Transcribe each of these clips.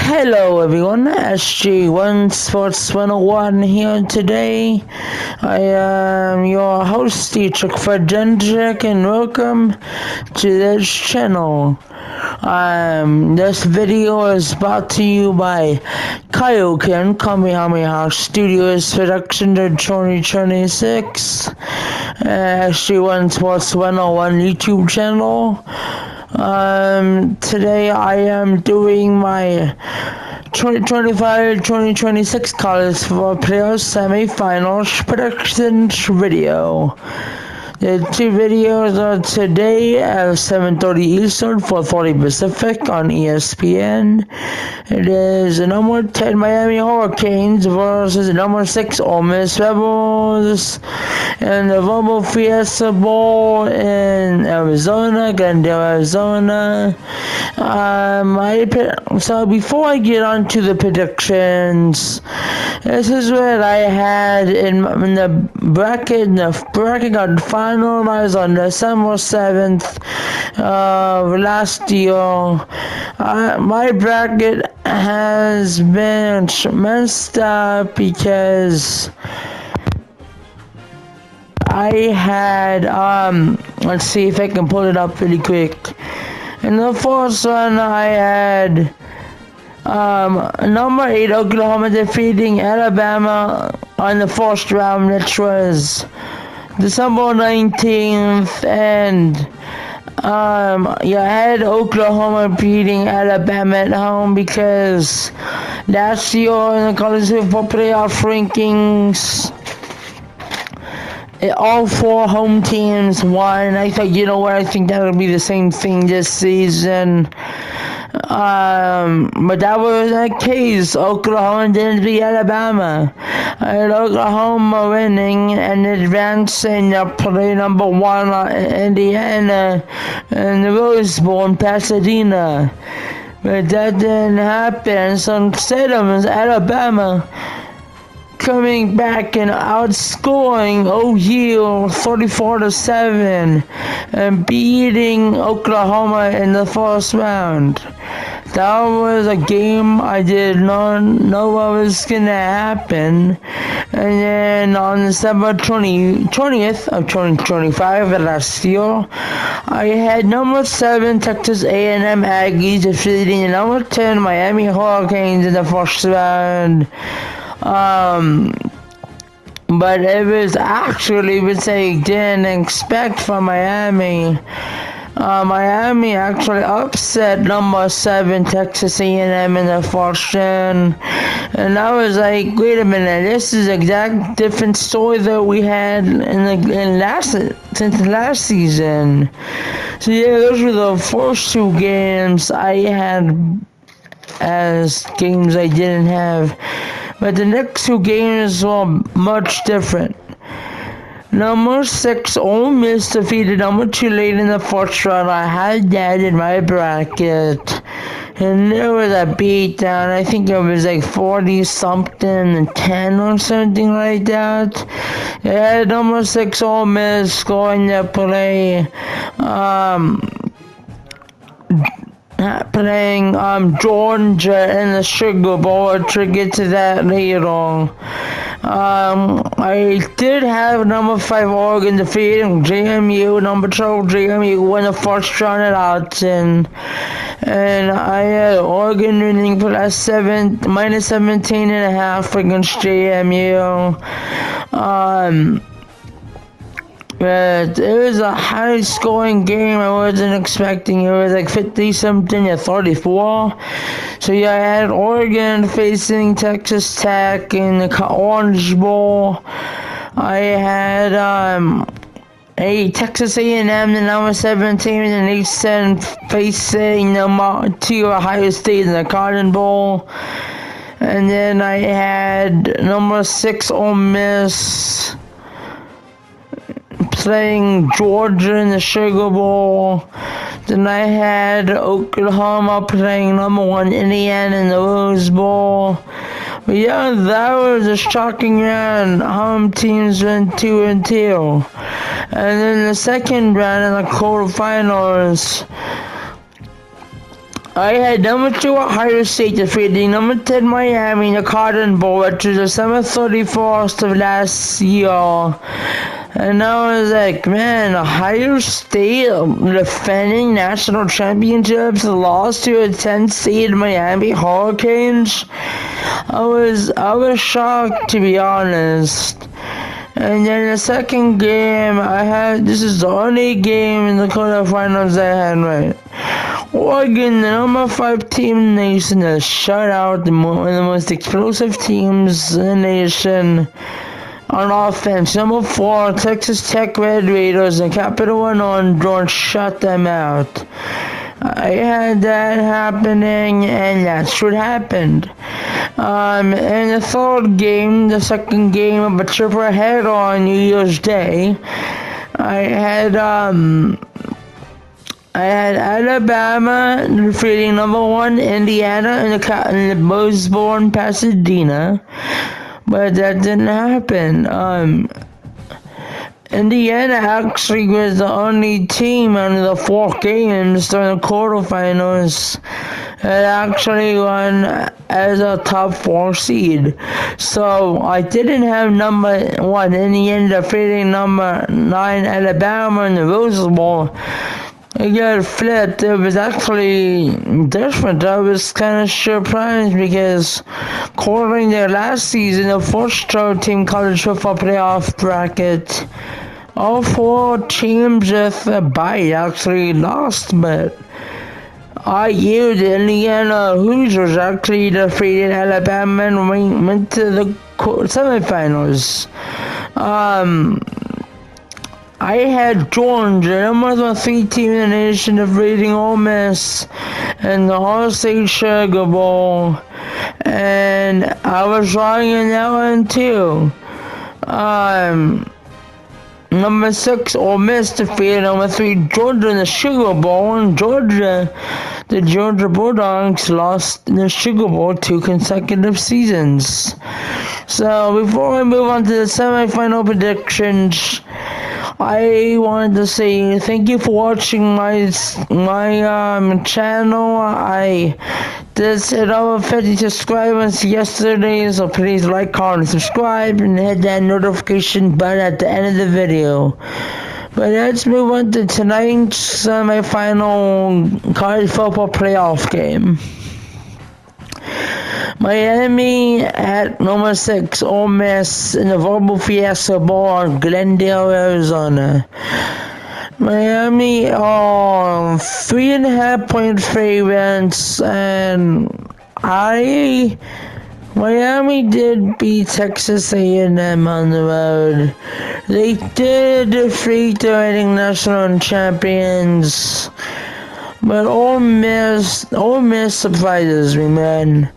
Hello everyone, SG1 Sports 101 here today. I am your host, Teacher Fredendrick, and welcome to this channel. This video is brought to you by KaiokenKamehameha Studio Predictons in 2026, SG1 Sports 101 YouTube channel. Today I am doing my 2025-2026 college football playoff semifinals predictions video. The two videos are today at 7:30 Eastern, 4:40 Pacific on ESPN. It is the number 10 Miami Hurricanes versus the number 6 Ole Miss Rebels in the Fiesta Bowl in Arizona, Glendale, Arizona. So before I get on to the predictions, this is what I had in the bracket. The bracket got finalized on December 7th last year. My bracket has been messed up because I had, let's see if I can pull it up really quick. In the first one, I had number 8 Oklahoma defeating Alabama on the first round, which was December 19th, and I had Oklahoma beating Alabama at home because last year in the college football playoff rankings, all 4 home teams won. I thought, I think that'll be the same thing this season. But that was the case. Oklahoma didn't beat Alabama. I had Oklahoma winning and advancing to play number 1 Indiana in the Rose Bowl in Pasadena. But that didn't happen. So instead of Alabama coming back and outscoring OU 34-7 and beating Oklahoma in the first round. That was a game I did not know what was gonna happen. And then on December 20th of 2025 last year, I had number 7 Texas A&M Aggies defeating the number 10 Miami Hurricanes in the first round. But it was actually, which I didn't expect from Miami. Miami actually upset number 7 Texas A&M in the first round, and I was like, wait a minute, this is exact different story that we had since last season. So yeah, those were the first 2 games I had as games I didn't have. But the next 2 games were much different. Number 6, Ole Miss defeated number 2 late in the first round. I had that in my bracket. And there was a beatdown. I think it was like 40-something, 10 or something like that. It had number 6 Ole Miss going to play, playing Georgia in the Sugar Bowl. I'll get to that later. I did have number 5 Oregon defeating JMU. Number 12 JMU won the first round at Alton. And I had Oregon winning for that minus 17.5 against JMU. But it was a high-scoring game. I wasn't expecting. It was like 50-something-34. So yeah, I had Oregon facing Texas Tech in the Orange Bowl. I had a Texas A&M, the number 17 and East End, facing number 2 Ohio State in the Cotton Bowl. And then I had number 6 Ole Miss playing Georgia in the Sugar Bowl. Then I had Oklahoma playing number 1 Indiana in the Rose Bowl. But yeah, that was a shocking round. Home teams went 2-2. And then the second round in the quarterfinals, I had number 2 Ohio State defeating number 10 Miami in the Cotton Bowl, which was December 31st of last year. And I was like, man, Ohio State defending national championships lost to a 10 seed Miami Hurricanes. I was shocked, to be honest. And then the second game this is the only game in the quarterfinals I had right. Oregon, the number 5 team in the nation, has shut out one of the most explosive teams in the nation on offense. Number 4, Texas Tech Red Raiders and Capital One on George shut them out. I had that happening, and that's what happened. In the third game, the second game of a triple header on New Year's Day, I had Alabama defeating number 1 Indiana in the Bozeborn Pasadena, but that didn't happen. Indiana actually was the only team out of the 4 games during the quarterfinals that actually won as a top 4 seed. So I didn't have number 1 Indiana defeating number 9 Alabama in the Rose Bowl. It got flipped. It was actually different. I was kind of surprised because according to last season, the first team college football playoff bracket, all 4 teams with a bye actually lost, but IU, the Indiana Hoosiers, actually defeated Alabama and went to the semifinals. I had Georgia, number 3 team in the nation, defeating Ole Miss in the All State Sugar Bowl, and I was wrong in that one too. Number 6, Ole Miss defeated number 3 Georgia in the Sugar Bowl, and the Georgia Bulldogs lost in the Sugar Bowl 2 consecutive seasons. So before we move on to the semifinal predictions, I wanted to say thank you for watching my channel. I just hit over 50 subscribers yesterday, so please like, comment, and subscribe, and hit that notification button at the end of the video. But let's move on to tonight's semifinal college football playoff game. Miami at number 6, Ole Miss in the Verbal Fiesta Bowl in Glendale, Arizona. Miami are 3.5 point favorites, and Miami did beat Texas A&M on the road. They did defeat the reigning national champions, but Ole Miss surprises me, man.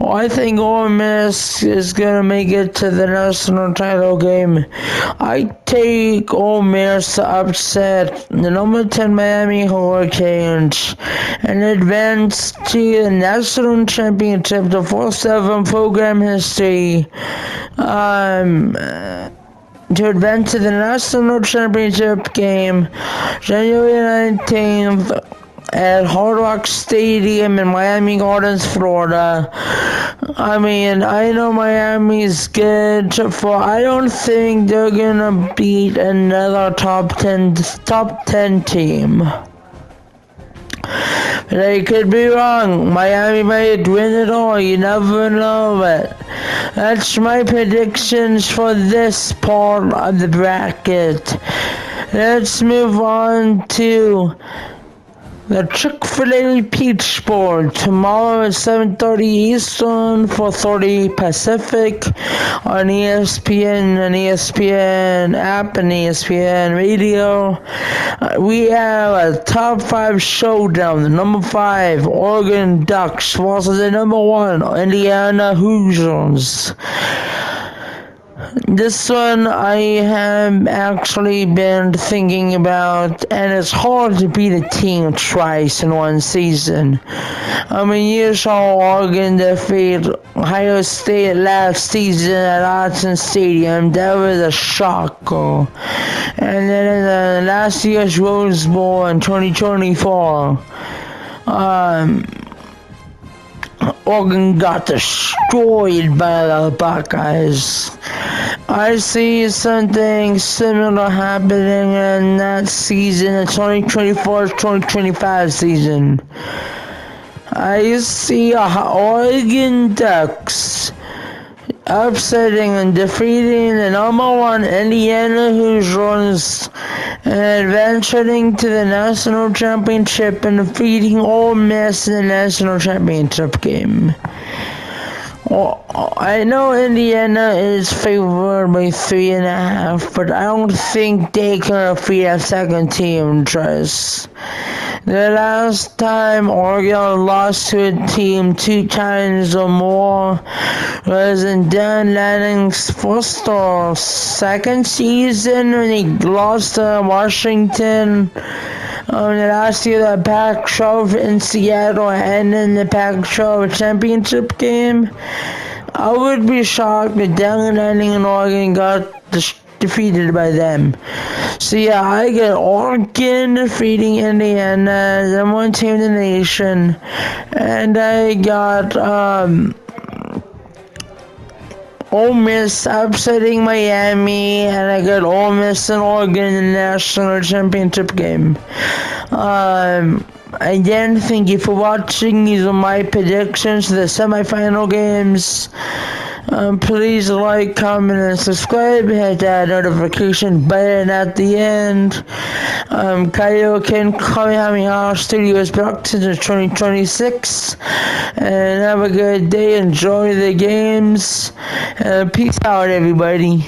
I think Ole Miss is going to make it to the national title game. I take Ole Miss to upset the number 10 Miami Hurricanes and advance to the national championship, the first ever in program history. To advance to the national championship game, January 19th, at Hard Rock Stadium in Miami Gardens, Florida. I mean, I know Miami's good, I don't think they're gonna beat another top 10 team. But I could be wrong. Miami might win it all. You never know. But that's my predictions for this part of the bracket. Let's move on to the Chick-fil-A Peach Bowl tomorrow at 7:30 Eastern, 4:30 Pacific on ESPN and ESPN app and ESPN radio. We have a top 5 showdown. The number 5 Oregon Ducks versus the number 1 Indiana Hoosiers. This one I have actually been thinking about, and it's hard to beat a team twice in one season. I mean, you saw Oregon defeat Ohio State last season at Autzen Stadium. That was a shocker. And then in last year's Rose Bowl in 2024, Oregon got destroyed by the Buckeyes. I see something similar happening in that season, the 2024-2025 season. I see Oregon Ducks upsetting and defeating the #1 Indiana Hoosiers and advancing to the national championship and defeating Ole Miss in the national championship game. Well, I know Indiana is favored by 3.5, but I don't think they can defeat a second team, Trust. The last time Oregon lost to a team 2 times or more was in Dan Lanning's first or second season when he lost to Washington. The last year the Pac-12 in Seattle and in the Pac-12 championship game. I would be shocked if Dan Lanning and Oregon got defeated by them. So yeah, I get Oregon defeating Indiana, the #1 team in the nation, and I got Ole Miss upsetting Miami, and I got Ole Miss and Oregon in the national championship game. Again, thank you for watching. These are my predictions for the semifinal games. Please like, comment, and subscribe. Hit that notification button at the end. KaiokenKamehameha Studio is back to the 2026. And have a good day. Enjoy the games. Peace out, everybody.